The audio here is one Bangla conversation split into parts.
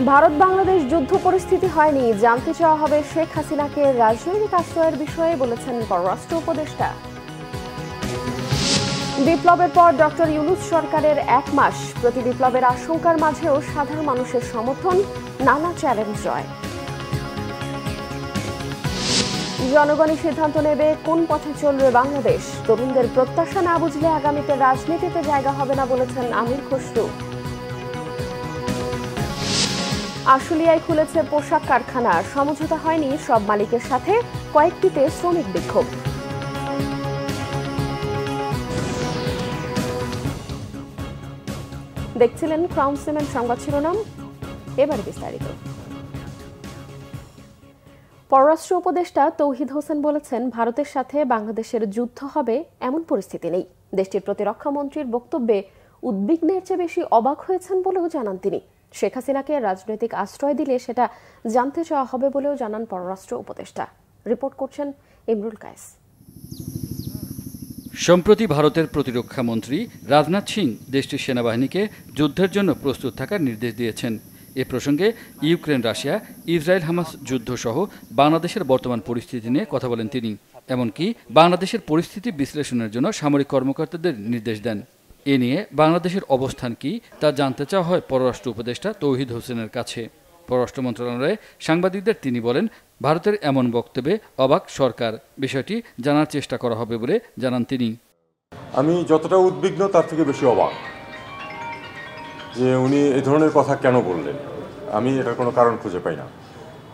ভারত বাংলাদেশ যুদ্ধ পরিস্থিতি হয়নি, জানতে চাওয়া হবে শেখ হাসিনাকে রাজনৈতিক আশ্রয়ের বিষয়ে বলেছেন পররাষ্ট্র উপদেষ্টা। বিপ্লবের পর ডক্টর ইউনূস সরকারের 1 মাস, প্রতি বিপ্লবের আশঙ্কার মাঝেও সাধারণ মানুষের সমর্থন, নানা চ্যালেঞ্জ জয়। জনগণই সিদ্ধান্ত নেবে কোন পথে চলবে বাংলাদেশ, তরুণদের প্রত্যাশা না বুঝলে আগামীতে রাজনীতিতে জায়গা হবে না বলেছেন আমির খসরু। আশুলিয়ায় খুলেছে পোশাক কারখানা, সমঝোতা হয়নি সব মালিকের সাথে, কয়েকটিতে শ্রমিক বিক্ষোভ। দেখছিলেন ক্রাউন সিমেন্ট সংবাদ শিরোনাম, এবার বিস্তারিত। পররাষ্ট্র উপদেষ্টা তৌহিদ হোসেন বলেছেন, ভারতের সাথে বাংলাদেশের যুদ্ধ হবে এমন পরিস্থিতি নেই। দেশটির প্রতিরক্ষা মন্ত্রীর বক্তব্যে উদ্বিগ্নের চেয়ে বেশি অবাক হয়েছেন বলেও জানান তিনি। শেখ হাসিনাকে রাজনৈতিক আশ্রয় দিলে সেটা জানতে চাওয়া হবে বলেও জানান পররাষ্ট্র উপদেষ্টা। রিপোর্ট করছেন ইমরুল কায়েস। সম্প্রতি ভারতের প্রতিরক্ষা মন্ত্রী রাজনাথ সিং দেশটির সেনাবাহিনীকে যুদ্ধের জন্য প্রস্তুত থাকার নির্দেশ দিয়েছেন। এ প্রসঙ্গে ইউক্রেন, রাশিয়া, ইসরায়েল হামাস যুদ্ধ সহ বাংলাদেশের বর্তমান পরিস্থিতি নিয়ে কথা বলেন তিনি। এমনকি বাংলাদেশের পরিস্থিতি বিশ্লেষণের জন্য সামরিক কর্মকর্তাদের নির্দেশ দেন। এ নিয়ে বাংলাদেশের অবস্থান কি তা জানতে চাওয়া হয় পররাষ্ট্র উপদেষ্টা তৌহিদ হোসেনের কাছে। পররাষ্ট্র মন্ত্রণালয়ে সাংবাদিকদের তিনি বলেন, ভারতের এমন বক্তব্যে অবাক সরকার, বিষয়টি জানার চেষ্টা করা হবে বলে জানান তিনি। আমি যতটা উদ্বিগ্ন তার থেকে বেশি অবাক যে উনি এই ধরনের কথা কেন বললেন। আমি এটার কোনো কারণ খুঁজে পাই না।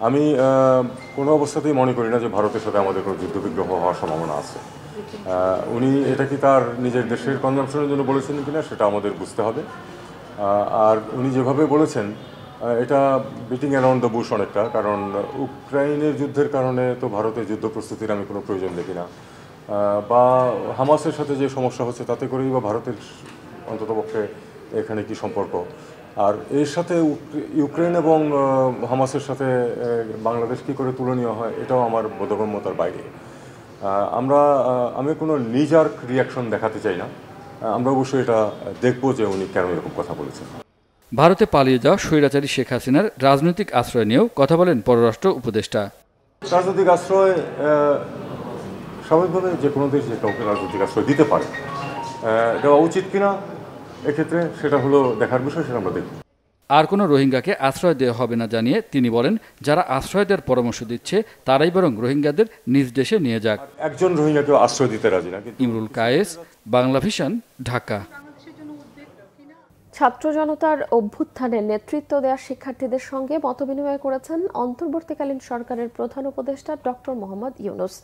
আমি কোনো অবস্থাতেই মনে করি না যে ভারতের সাথে আমাদের কোনো যুদ্ধবিগ্রহ হওয়ার সম্ভাবনা আছে। উনি এটা কি তার নিজের দেশের কনজামশনের জন্য বলেছেন কিনা সেটা আমাদের বুঝতে হবে। আর উনি যেভাবে বলেছেন এটা বিটিং অ্যারাউন্ড দ্য বুশ অনেকটা, কারণ ইউক্রেনের যুদ্ধের কারণে তো ভারতের যুদ্ধ প্রস্তুতির আমি কোনো প্রয়োজন দেখি না, বা হামাসের সাথে যে সমস্যা হচ্ছে তাতে করেই বা ভারতের অন্ততপক্ষে এখানে কি সম্পর্ক। আর এর সাথে ইউক্রেন এবং হামাসের সাথে বাংলাদেশ কী করে তুলনীয় হয় এটাও আমার বোধগম্যতার বাইরে। আমি কোনো নিজার্ক রিয়াকশন দেখাতে চাই না। আমরা অবশ্যই এটা দেখবো যে উনি কেন এরকম কথা বলেছেন। ভারতে পালিয়ে যাওয়া স্বৈরাচারী শেখ হাসিনার রাজনৈতিক আশ্রয় নিয়েও কথা বলেন পররাষ্ট্র উপদেষ্টা। রাজনৈতিক আশ্রয় স্বাভাবিকভাবে যে কোনো দেশ যে কাউকে রাজনৈতিক আশ্রয় দিতে পারে, দেওয়া উচিত কিনা এক্ষেত্রে সেটা হলো দেখার বিষয়, সেটা আমরা দেখব। আর কোনো রোহিঙ্গাকে আশ্রয় দেওয়া হবে না জানিয়ে তিনি বলেন, যারা আশ্রয় দেওয়ার পরামর্শ দিচ্ছে তারাই বরং রোহিঙ্গাদের নিজ দেশে নিয়ে যাক। একজন রোহিঙ্গাকেও আশ্রয় দিতে রাজি না। ইমরুল কায়েস, বাংলা ভিশন, ঢাকা। ছাত্র জনতার অভ্যুত্থানে নেতৃত্ব দেওয়া শিক্ষার্থীদের সঙ্গে মতবিনিময় করেছেন অন্তর্বর্তীকালীন সরকারের প্রধান উপদেষ্টা ডক্টর মোহাম্মদ ইউনূস।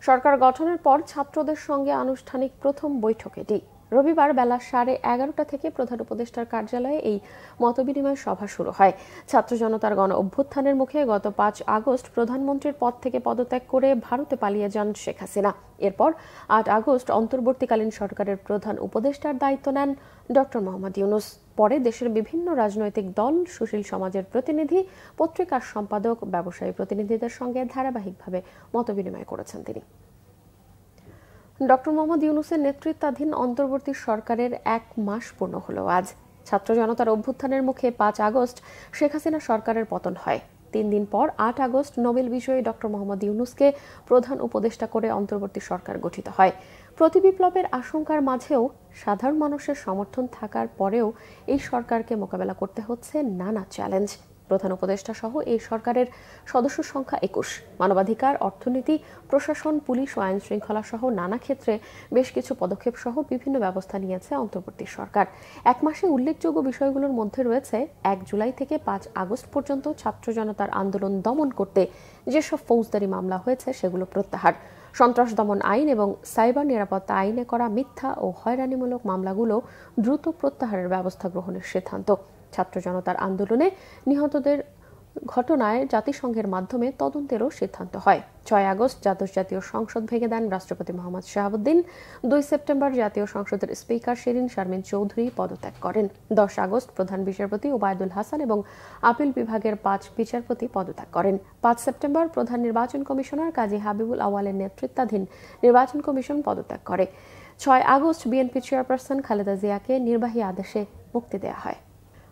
সরকার গঠনের পর ছাত্রদের সঙ্গে আনুষ্ঠানিক প্রথম বৈঠক এটি। রবিবার বেলা 11:30 থেকে প্রধান উপদেষ্টার কার্যালয়ে এই মতবিনিময় সভা শুরু হয়। ছাত্র জনতার গণ অভ্যুত্থানের মুখে গত 5 আগস্ট প্রধানমন্ত্রীর পদ থেকে পদত্যাগ করে ভারতে পালিয়ে যান শেখ হাসিনা। এরপর 8 আগস্ট অন্তর্বর্তীকালীন সরকারের প্রধান উপদেষ্টার দায়িত্ব নেন ডক্টর মোহাম্মদ ইউনূস। পরে দেশের বিভিন্ন রাজনৈতিক দল, সুশীল সমাজের প্রতিনিধি, পত্রিকার সম্পাদক, ব্যবসায়ী প্রতিনিধিদের সঙ্গে ধারাবাহিকভাবে মতবিনিময় করেছেন তিনি। ডক্টর মোহাম্মদ ইউনূসের নেতৃত্বাধীন অন্তর্বর্তী সরকারের 1 মাস পূর্ণ হলো আজ। ছাত্র জনতার অভ্যুত্থানের মুখে 5 আগস্ট শেখ হাসিনা সরকারের পতন হয়। 3 দিন পর 8 আগস্ট নোবেল বিজয়ী ডক্টর মোহাম্মদ ইউনূসকে প্রধান উপদেষ্টা করে অন্তর্বর্তী সরকার গঠিত হয়। প্রতি বিপ্লবের আশঙ্কার মাঝেও সাধারণ মানুষের সমর্থন থাকার পরেও এই সরকারকে মোকাবেলা করতে হচ্ছে নানা চ্যালেঞ্জ। প্রধান উপদেষ্টা সহ এই সরকারের সদস্য সংখ্যা 21। মানবাধিকার, অর্থনীতি, প্রশাসন, পুলিশ ও আইন শৃঙ্খলা সহ নানা ক্ষেত্রে বেশ কিছু পদক্ষেপ সহ বিভিন্ন ব্যবস্থা নিয়েছে অন্তর্বর্তী সরকার। 1 মাসে উল্লেখযোগ্য বিষয়গুলোর মধ্যে রয়েছে 1 জুলাই থেকে 5 আগস্ট পর্যন্ত ছাত্র জনতার আন্দোলন দমন করতে যেসব ফৌজদারি মামলা হয়েছে সেগুলো প্রত্যাহার, সন্ত্রাস দমন আইন এবং সাইবার নিরাপত্তা আইনে করা মিথ্যা ও হয়রানিমূলক মামলাগুলো দ্রুত প্রত্যাহারের ব্যবস্থা গ্রহণের সিদ্ধান্ত, ছাত্র জনতার আন্দোলনে নিহতদের ঘটনায় জাতিসংঘের মাধ্যমে তদন্তেরও সিদ্ধান্ত হয়। 6 আগস্ট দ্বাদশ জাতীয় সংসদ ভেঙে দেন রাষ্ট্রপতি মোহাম্মদ শাহাবুদ্দিন। 2 সেপ্টেম্বর জাতীয় সংসদের স্পিকার শিরিন শারমিন চৌধুরী পদত্যাগ করেন। 10 আগস্ট প্রধান বিচারপতি ওবায়দুল হাসান এবং আপিল বিভাগের 5 বিচারপতি পদত্যাগ করেন। 5 সেপ্টেম্বর প্রধান নির্বাচন কমিশনার কাজী হাবিবুল আওয়ালের নেতৃত্বাধীন নির্বাচন কমিশন পদত্যাগ করে। 6 আগস্ট বিএনপি চেয়ারপারসন খালেদা জিয়াকে নির্বাহী আদেশে মুক্তি দেওয়া হয়।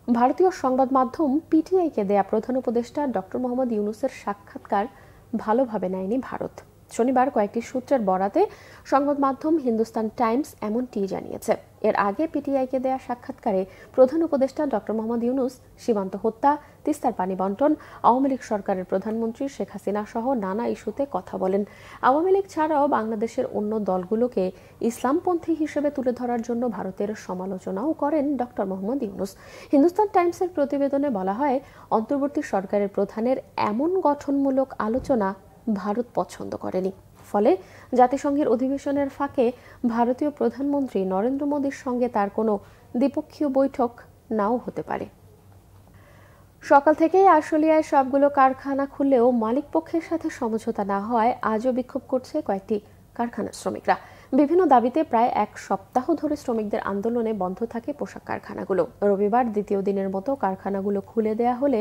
ভারতীয় সংবাদ মাধ্যম পিটিআইকে দেয়া প্রধান উপদেষ্টা ডক্টর মোহাম্মদ ইউনূসের সাক্ষাৎকার ভালোভাবে নেয়নি ভারত। শনিবার কয়েকটি সূত্রের বরাতে সংবাদ মাধ্যম হিন্দুস্তান টাইমস এমনটি জানিয়েছে। এর আগে পিটিআইকে দেয়া সাক্ষাৎকারে প্রধান উপদেষ্টা ডক্টর মোহাম্মদ ইউনূস সীমান্ত হত্যা, তিস্তার পানি বন্টন, আওয়ামী লীগ সরকারের প্রধানমন্ত্রী শেখ হাসিনা সহ নানা ইস্যুতে কথা বলেন। আওয়ামী লীগ ছাড়াও বাংলাদেশের অন্য দলগুলোকে ইসলামপন্থী হিসেবে তুলে ধরার জন্য ভারতের সমালোচনাও করেন ডক্টর মোহাম্মদ ইউনূস। হিন্দুস্তান টাইমসের প্রতিবেদনে বলা হয়, অন্তর্বর্তী সরকারের প্রধানের এমন গঠনমূলক আলোচনা ভারত পছন্দ করেনি। ফলে জাতিসংঘের অধিবেশনের ফাঁকে ভারতীয় প্রধানমন্ত্রী নরেন্দ্র মোদীর সঙ্গে তার কোনো দ্বিপক্ষীয় বৈঠক নাও হতে পারে। সকাল থেকেই আশুলিয়ায় সবগুলো কারখানা খুললেও মালিক পক্ষের সাথে সমঝোতা না হওয়ায় আজও বিক্ষোভ করছে কয়েকটি কারখানার শ্রমিকরা। বিভিন্ন দাবিতে প্রায় এক সপ্তাহ ধরে শ্রমিকদের আন্দোলনে বন্ধ থাকে পোশাক কারখানাগুলো। রবিবার দ্বিতীয় দিনের মতো কারখানাগুলো খুলে দেয়া হলে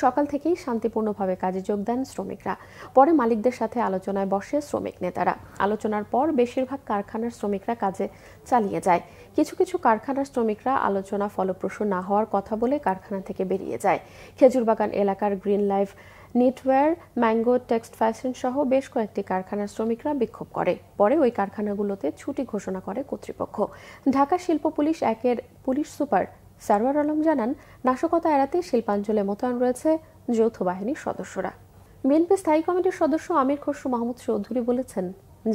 সকাল থেকেই শান্তিপূর্ণভাবে কাজে যোগ দেন শ্রমিকরা। পরে মালিকদের সাথে আলোচনায় বসে শ্রমিক নেতারা। আলোচনার পর বেশিরভাগ কারখানার শ্রমিকরা কাজে চালিয়ে যায়। কিছু কিছু কারখানার শ্রমিকরা আলোচনা ফলপ্রসূ না হওয়ার কথা বলে কারখানা থেকে বেরিয়ে যায়। খেজুরবাগান এলাকার green life, knitwear, mango, text fashion সহ বেশ কয়েকটি কারখানার শ্রমিকরা বিক্ষোভ করে। পরে ওই কারখানাগুলোতে ছুটি ঘোষণা করে কর্তৃপক্ষ। ঢাকা শিল্প পুলিশ একের পুলিশ সুপার সারওয়ার আলম জানান, নাশকতা এড়াতে শিল্পাঞ্চলে মোতায়েন রয়েছে যৌথ বাহিনীর সদস্যরা। বিএনপি স্থায়ী কমিটির সদস্য আমির খসরু মাহমুদ চৌধুরী বলেছেন,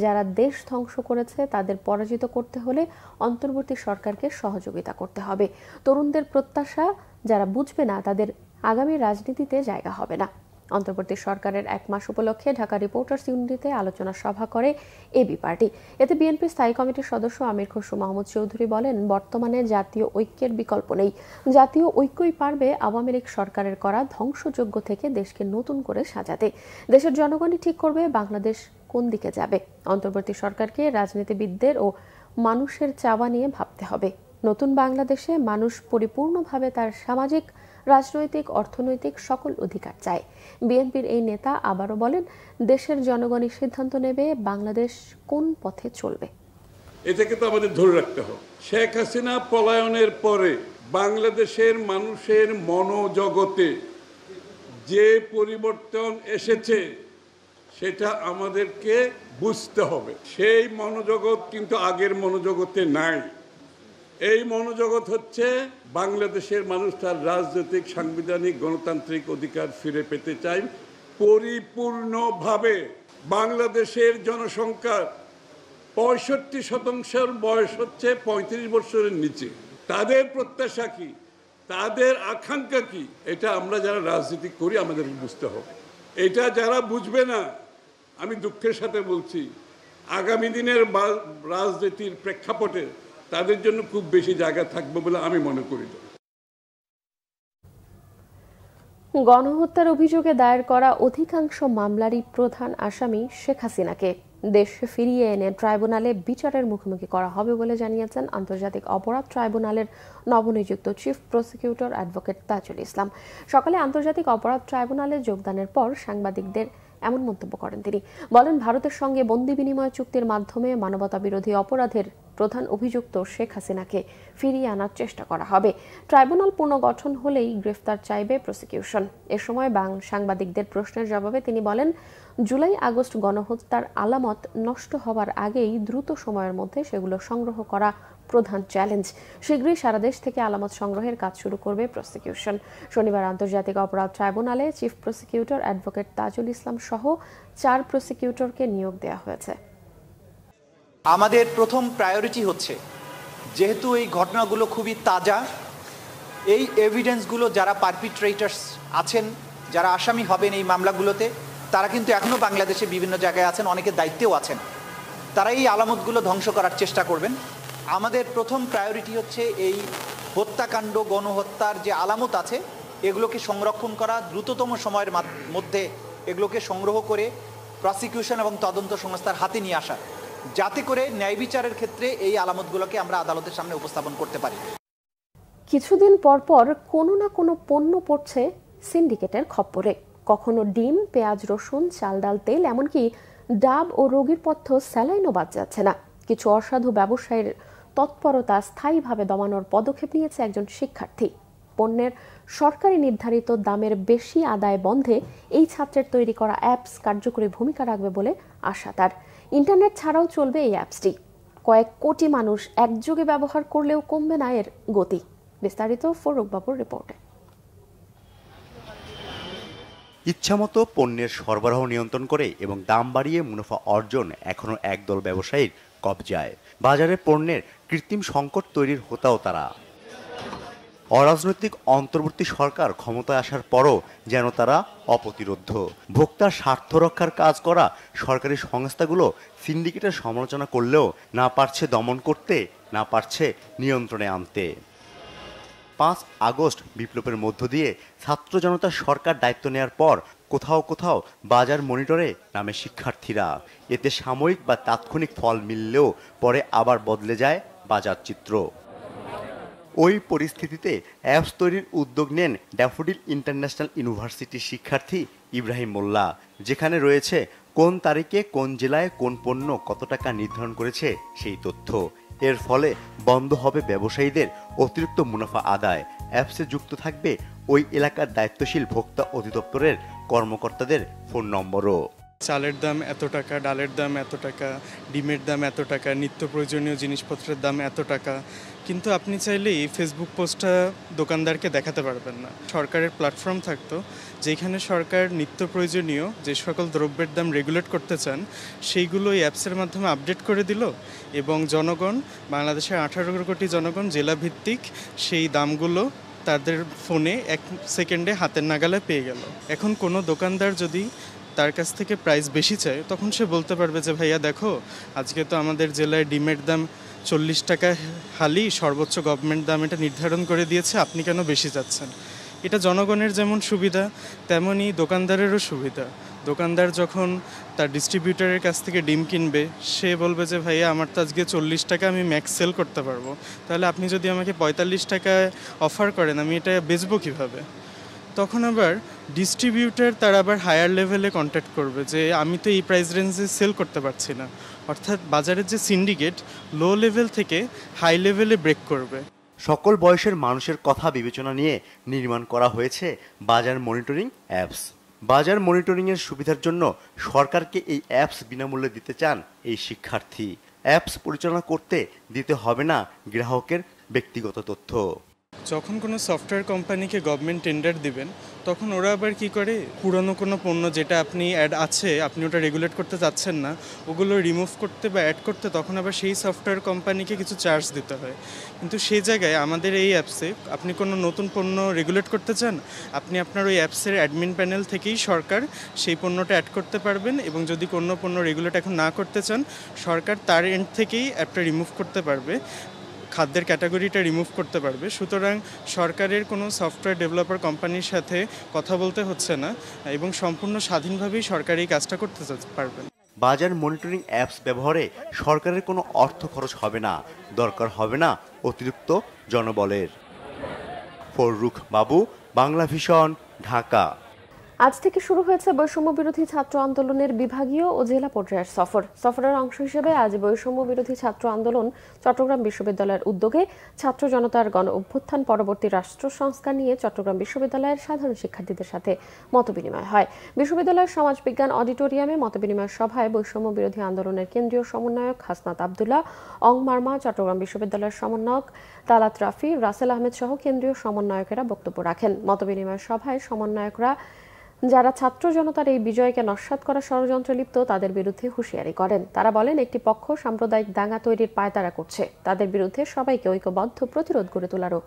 যারা দেশ ধ্বংস করেছে তাদের পরাজিত করতে হলে অন্তর্বর্তী সরকারকে সহযোগিতা করতে হবে। তরুণদের প্রত্যাশা যারা বুঝবে না তাদের আগামী রাজনীতিতে জায়গা হবে না। অন্তর্বর্তী সরকারের 1 মাস উপলক্ষে ঢাকা রিপোর্টার্স ইউনিটিতে আলোচনা সভা করে এবি পার্টি। এতে বিএনপি স্থায়ী কমিটির সদস্য আমির খসরু মাহমুদ চৌধুরী বলেন, বর্তমানে জাতীয় ঐক্যের বিকল্প নেই। জাতীয় ঐক্যই পারবে আওয়ামী লীগ সরকারের করা ধ্বংসযজ্ঞ থেকে দেশকে নতুন করে সাজাতে। দেশের জনগণই ঠিক করবে বাংলাদেশ কোন দিকে যাবে। অন্তর্বর্তী সরকারকে রাজনীতিবিদদের ও মানুষের চাওয়া নিয়ে ভাবতে হবে। নতুন বাংলাদেশে মানুষ পরিপূর্ণভাবে তার সামাজিক, রাজনৈতিক, অর্থনৈতিক সকল অধিকার চায়। বিএনপির এই নেতা আবারও বলেন, দেশের জনগণই সিদ্ধান্ত নেবে বাংলাদেশ কোন পথে চলবে। এটাকে তো আমাদের ধরে রাখতে হবে। শেখ হাসিনা পলায়নের পরে বাংলাদেশের মানুষের মনোজগতে যে পরিবর্তন এসেছে সেটা আমাদেরকে বুঝতে হবে। সেই মনোজগৎ কিন্তু আগের মনোজগতে নাই। এই মনোজগৎ হচ্ছে বাংলাদেশের মানুষ তার রাজনৈতিক, সাংবিধানিক, গণতান্ত্রিক অধিকার ফিরে পেতে চায় পরিপূর্ণভাবে। বাংলাদেশের জনসংখ্যার 65% বয়স হচ্ছে 35 বছরের নিচে। তাদের প্রত্যাশা কি, তাদের আকাঙ্ক্ষা কি, এটা আমরা যারা রাজনীতি করি আমাদের বুঝতে হবে। এটা যারা বুঝবে না, আমি দুঃখের সাথে বলছি, আগামী দিনের রাজনীতির প্রেক্ষাপটে তাদের জন্য খুব বেশি জায়গা থাকবে বলে আমি মনে করি না। গণহত্যার অভিযোগে দায়ের করা অধিকাংশ মামলারই প্রধান আসামি শেখ হাসিনাকে দেশে ফিরিয়ে এনে ট্রাইব্যুনালে বিচারের মুখোমুখি করা হবে বলে জানিয়েছেন আন্তর্জাতিক অপরাধ ট্রাইব্যুনালের নবনিযুক্ত chief prosecutor advocate Tajul Islam. সকালে আন্তর্জাতিক অপরাধ ট্রাইব্যুনালে যোগদানের পর সাংবাদিকদের এমন মন্তব্য করেন তিনি। বলেন, ভারতের সঙ্গে বন্দি বিনিময় চুক্তির মাধ্যমে মানবতা বিরোধী অপরাধের প্রধান অভিযুক্ত শেখ হাসিনাকে ফিরিয়ে আনার চেষ্টা করা হবে। ট্রাইব্যুনাল পুনর্গঠন হলেই গ্রেফতার চাইবে প্রসিকিউশন। এ সময় সাংবাদিকদের প্রশ্নের জবাবে তিনি বলেন, জুলাই আগস্ট গণহত্যার আলামত নষ্ট হওয়ার আগেই দ্রুত সময়ের মধ্যে সেগুলো সংগ্রহ করা প্রধান চ্যালেঞ্জ। শীঘ্রই সারা দেশ থেকে আলামত সংগ্রহের কাজ শুরু করবে প্রসিকিউশন। শনিবার আন্তর্জাতিক অপরাধ ট্রাইব্যুনালে chief prosecutor advocate Tajul Islam সহ 4 প্রসিকিউটরকে নিয়োগ দেওয়া হয়েছে। আমাদের প্রথম প্রায়োরিটি হচ্ছে, যেহেতু এই ঘটনাগুলো খুবই তাজা, এই এভিডেন্সগুলো যারা পারপিট্রেটার্স আছেন, যারা আসামি হবেন এই মামলাগুলোতে, তারা কিন্তু এখনও বাংলাদেশে বিভিন্ন জায়গায় আছেন, অনেকে দায়িত্বেও আছেন। তারা এই আলামতগুলো ধ্বংস করার চেষ্টা করবেন। আমাদের প্রথম প্রায়োরিটি হচ্ছে এই হত্যাকাণ্ড, গণহত্যার যে আলামত আছে এগুলোকে সংরক্ষণ করা, দ্রুততম সময়ের মধ্যে এগুলোকে সংগ্রহ করে প্রসিকিউশন এবং তদন্ত সংস্থার হাতে নিয়ে আসা, যাতে করে ন্যায় বিচারের ক্ষেত্রে এই আলামতগুলোকে আমরা আদালতের সামনে উপস্থাপন করতে পারি। কিছুদিন পর পর কোনো না কোনো পণ্য পড়ছে সিন্ডিকেটের খপ্পরে। কখনো ডিম, পেঁয়াজ, রসুন, চাল, ডাল, তেল, এমনকি ডাব ও রোগীর পথ্য স্যালাইনও বাদ যাচ্ছে না। কিছু অসাধু ব্যবসায়ীর তৎপরতা স্থায়ীভাবে দমানোর পদক্ষেপ নিয়েছে একজন শিক্ষার্থী। পণ্যের সরকারি নির্ধারিত দামের বেশি আদায় বন্ধে এই ছাত্রের তৈরি করা অ্যাপস কার্যকরী ভূমিকা রাখবে বলে আশা তার। ইন্টারনেট ছাড়াও চলবে এই অ্যাপসটি। কয়েক কোটি মানুষ একযোগে ব্যবহার করলেও কমবে না এর গতি। বিস্তারিত ফরুক বাবুর রিপোর্টে। ইচ্ছামতো পণ্যের সরবরাহ নিয়ন্ত্রণ করে এবং দাম বাড়িয়ে মুনাফা অর্জন এখনো একদল ব্যবসায়ীর কবজায়। বাজারে পণ্যের কৃত্রিম সংকট তৈরির হোতাও তারা। অরাজনৈতিক অন্তর্বর্তী সরকার ক্ষমতায় আসার পরও যেন তারা অপ্রতিরোধ্য। ভোক্তার স্বার্থ রক্ষার কাজ করা সরকারি সংস্থাগুলো সিন্ডিকেটের সমালোচনা করলেও না পারছে দমন করতে, না পারছে নিয়ন্ত্রণে আনতে। 5 আগস্ট বিপ্লবের মধ্য দিয়ে ছাত্র জনতার সরকার দায়িত্ব নেয়ার পর কোথাও কোথাও বাজার মনিটরে নামে শিক্ষার্থীরা। এতে সাময়িক বা তাৎক্ষণিক ফল মিললেও পরে আবার বদলে যায় বাজার চিত্র। ওই পরিস্থিতিতে অ্যাপস তৈরির উদ্যোগ নেন ড্যাফোডিল ইন্টারন্যাশনাল ইউনিভার্সিটির শিক্ষার্থী ইব্রাহিম মোল্লা, যেখানে রয়েছে কোন তারিখে কোন জেলায় কোন পণ্য কত টাকা নির্ধারণ করেছে সেই তথ্য। এর ফলে বন্ধ হবে ব্যবসায়ীদের অতিরিক্ত মুনাফা আদায়। অ্যাপসে যুক্ত থাকবে ওই এলাকার দায়িত্বশীল ভোক্তা অধিদপ্তরের কর্মকর্তাদের ফোন নম্বরও। চালের দাম এত টাকা, ডালের দাম এত টাকা, ডিমের দাম এত টাকা, নিত্য প্রয়োজনীয় জিনিসপত্রের দাম এত টাকা। কিন্তু আপনি চাইলেই ফেসবুক পোস্টটা দোকানদারকে দেখাতে পারবেন না। সরকারের প্ল্যাটফর্ম থাকতো যেখানে সরকার নিত্য প্রয়োজনীয় যে সকল দ্রব্যের দাম রেগুলেট করতে চান সেইগুলো এই অ্যাপসের মাধ্যমে আপডেট করে দিল এবং জনগণ, বাংলাদেশের 18 কোটি জনগণ জেলাভিত্তিক সেই দামগুলো তাদের ফোনে 1 সেকেন্ডে হাতের নাগালে পেয়ে গেল। এখন কোনো দোকানদার যদি তার কাছ থেকে প্রাইস বেশি চায় তখন সে বলতে পারবে যে ভাইয়া দেখো, আজকে তো আমাদের জেলায় ডিমের দাম 40 টাকা হালি, সর্বোচ্চ গভর্নমেন্ট দাম এটা নির্ধারণ করে দিয়েছে, আপনি কেন বেশি চাচ্ছেন। এটা জনগণের যেমন সুবিধা তেমনই দোকানদারেরও সুবিধা। দোকানদার যখন তার ডিস্ট্রিবিউটারের কাছ থেকে ডিম কিনবে সে বলবে যে ভাইয়া আমার তো আজকে 40 টাকা আমি ম্যাক্স সেল করতে পারবো, তাহলে আপনি যদি আমাকে 45 টাকায় অফার করেন আমি এটা বেচবো কীভাবে। তখন আবার ডিস্ট্রিবিউটার তার আবার হায়ার লেভেলে কন্ট্যাক্ট করবে যে আমি তো এই প্রাইস রেঞ্জে সেল করতে পারছি না। অর্থাৎ বাজারের যে সিন্ডিকেট লো লেভেল থেকে হাই লেভেলে ব্রেক করবে। সকল বয়সের মানুষের কথা বিবেচনা নিয়ে নির্মাণ করা হয়েছে বাজার মনিটরিং অ্যাপস। বাজার মনিটরিংয়ের সুবিধার জন্য সরকারকে এই অ্যাপস বিনামূল্যে দিতে চান এই শিক্ষার্থী। অ্যাপস পরিচালনা করতে দিতে হবে না গ্রাহকের ব্যক্তিগত তথ্য। যখন কোনো সফটওয়্যার কোম্পানিকে গভর্নমেন্ট টেন্ডার দিবেন তখন ওরা আবার কি করে, পুরনো কোনো পণ্য যেটা আপনি অ্যাড আছে আপনি ওটা রেগুলেট করতে চাচ্ছেন না, ওগুলো রিমুভ করতে বা অ্যাড করতে তখন আবার সেই সফটওয়্যার কোম্পানিকে কিছু চার্জ দিতে হয়। কিন্তু সেই জায়গায় আমাদের এই অ্যাপসে আপনি কোনো নতুন পণ্য রেগুলেট করতে চান, আপনি আপনার ওই অ্যাপসের অ্যাডমিন প্যানেল থেকেই সরকার সেই পণ্যটা অ্যাড করতে পারবেন এবং যদি কোনো পণ্য রেগুলেট এখন না করতে চান সরকার তার এন্ড থেকেই অ্যাপটা রিমুভ করতে পারবে, খাদ্যের ক্যাটাগরিটা রিমুভ করতে পারবে। সুতরাং সরকারের কোনো সফটওয়্যার ডেভেলপার কোম্পানির সাথে কথা বলতে হচ্ছে না এবং সম্পূর্ণ স্বাধীনভাবেই সরকার এই কাজটা করতে পারবেন। বাজার মনিটরিং অ্যাপস ব্যবহারে সরকারের কোনো অর্থ খরচ হবে না, দরকার হবে না অতিরিক্ত জনবলের। ফরুক বাবু, বাংলা ভিশন, ঢাকা। আজ থেকে শুরু হয়েছে বৈষম্য বিরোধী ছাত্র আন্দোলনের বিভাগীয় ও জেলা পর্যায়ের সফরের অংশ হিসেবে আজ বৈষম্য বিরোধী ছাত্র আন্দোলন চট্টগ্রাম বিশ্ববিদ্যালয়ের উদ্যোগে ছাত্র জনতার গণ অভ্যুত্থান পরবর্তী রাষ্ট্র সংস্কার নিয়ে চট্টগ্রাম বিশ্ববিদ্যালয়ের সাধারণ শিক্ষার্থীদের সাথে মতবিনিময় হয়। বিশ্ববিদ্যালয়ের সমাজবিজ্ঞান অডিটোরিয়ামে মতবিনিময় সভায় বৈষম্য বিরোধী আন্দোলনের কেন্দ্রীয় সমন্বয়ক হাসনাত আবদুল্লাহ, অং মারমা, চট্টগ্রাম বিশ্ববিদ্যালয়ের সমন্বয়ক তালাত রাফি, রাসেল আহমেদ সহ কেন্দ্রীয় সমন্বয়কেরা বক্তব্য রাখেন। মতবিনিময় সভায় সমন্বয়করা যারা ছাত্র জনতার এই বিজয়কে নস্যাৎ করা ষড়যন্ত্রে লিপ্ত তাদের বিরুদ্ধে হুঁশিয়ারি করেন। তারা বলেন একটি পক্ষ সাম্প্রদায়িক দাঙ্গা তৈরির পায়তারা করছে, তাদের বিরুদ্ধে সবাইকে ঐক্যবদ্ধ প্রতিরোধ গড়ে তোলারও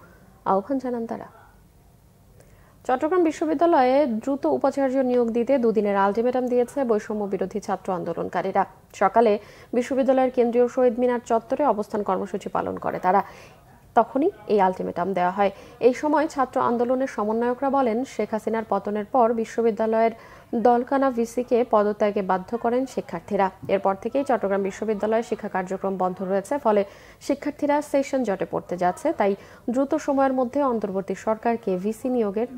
আহ্বান জানান তারা। চট্টগ্রাম বিশ্ববিদ্যালয়ে দ্রুত উপাচার্য নিয়োগ দিতে দুদিনের আলটিমেটাম দিয়েছে বৈষম্য বিরোধী ছাত্র আন্দোলনকারীরা। সকালে বিশ্ববিদ্যালয়ের কেন্দ্রীয় শহীদ মিনার চত্বরে অবস্থান কর্মসূচি পালন করে তারা। তখনই এই আলটিমেটাম দেওয়া হয়। এই সময় ছাত্র আন্দোলনের সমন্বয়করা বলেন শেখ হাসিনার পতনের পর বিশ্ববিদ্যালয়ের দলকানা ভিসিকে পদত্যাগে বাধ্য করেন শিক্ষার্থীরা। এরপর থেকেই চট্টগ্রাম বিশ্ববিদ্যালয়ে শিক্ষা কার্যক্রম বন্ধ রয়েছে, ফলে শিক্ষার্থীরা সেশন জটে পড়তে যাচ্ছে। তাই দ্রুত সময়ের মধ্যে অন্তর্বর্তী সরকারকে ভিসি নিয়োগের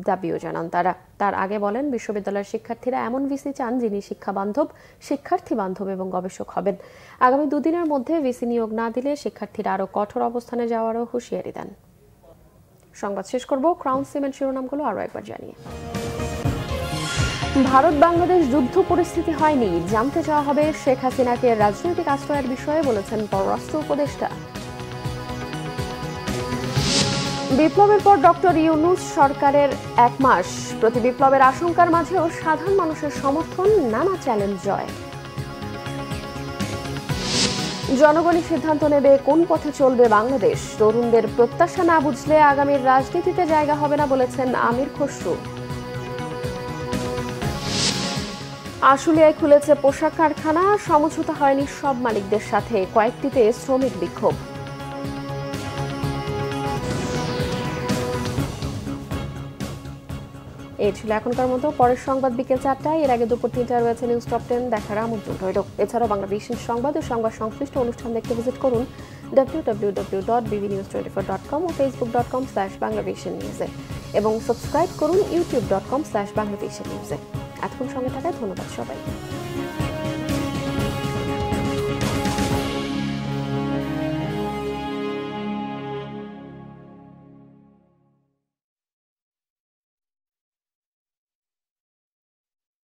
দাবিও জানান তারা। তার আগে বলেন বিশ্ববিদ্যালয়ের শিক্ষার্থীরা এমন ভিসি চান যিনি শিক্ষার্থী বান্ধব এবং গবেষক হবেন। আগামী দুদিনের মধ্যে ভিসি নিয়োগ না দিলে শিক্ষার্থীরা আরও কঠোর অবস্থানে যাওয়ারও হুঁশিয়ারি দেন। সংবাদ শেষ করব ক্রাউন সিমেন্ট শিরোনামগুলো আরও একবার জানিয়ে। ভারত বাংলাদেশ যুদ্ধ পরিস্থিতি হয়নি, জানতে চাওয়া হবে শেখ হাসিনাকে রাজনৈতিক আশ্রয়ের বিষয়ে বলেছেন পররাষ্ট্র উপদেষ্টা। বিপ্লবের পর ডক্টর ইউনূস সরকারের 1 মাস, প্রতি বিপ্লবের আশঙ্কার মাঝেও সাধারণ মানুষের সমর্থন, নানা চ্যালেঞ্জ জয়। জনগণই সিদ্ধান্ত নেবে কোন পথে চলবে বাংলাদেশ, তরুণদের প্রত্যাশা না বুঝলে আগামীর রাজনীতিতে জায়গা হবে না বলেছেন আমির খসরু। আশুলিয়ায় খুলেছে পোশাক কারখানা, সমঝোতা হয়নি সব মালিকদের সাথে, কয়েকটিতে শ্রমিক বিক্ষোভ। এই ছিল এখনকার মতো, পরের সংবাদ বিকেল 4টায়, এর আগে দুপুর 3টায় রয়েছে নিউজ টপ 10 দেখার আমন্ত্রণ রইল। এছাড়াও বাংলাদেশের সংবাদ ও সংবাদ সংশ্লিষ্ট অনুষ্ঠান দেখতে ভিজিট করুন www.bbnews24.com ও facebook.com/bangladesh এবং সাবস্ক্রাইব করুন youtube.com/bangladeshnews। এতক্ষণ সঙ্গে থাকায় ধন্যবাদ সবাই।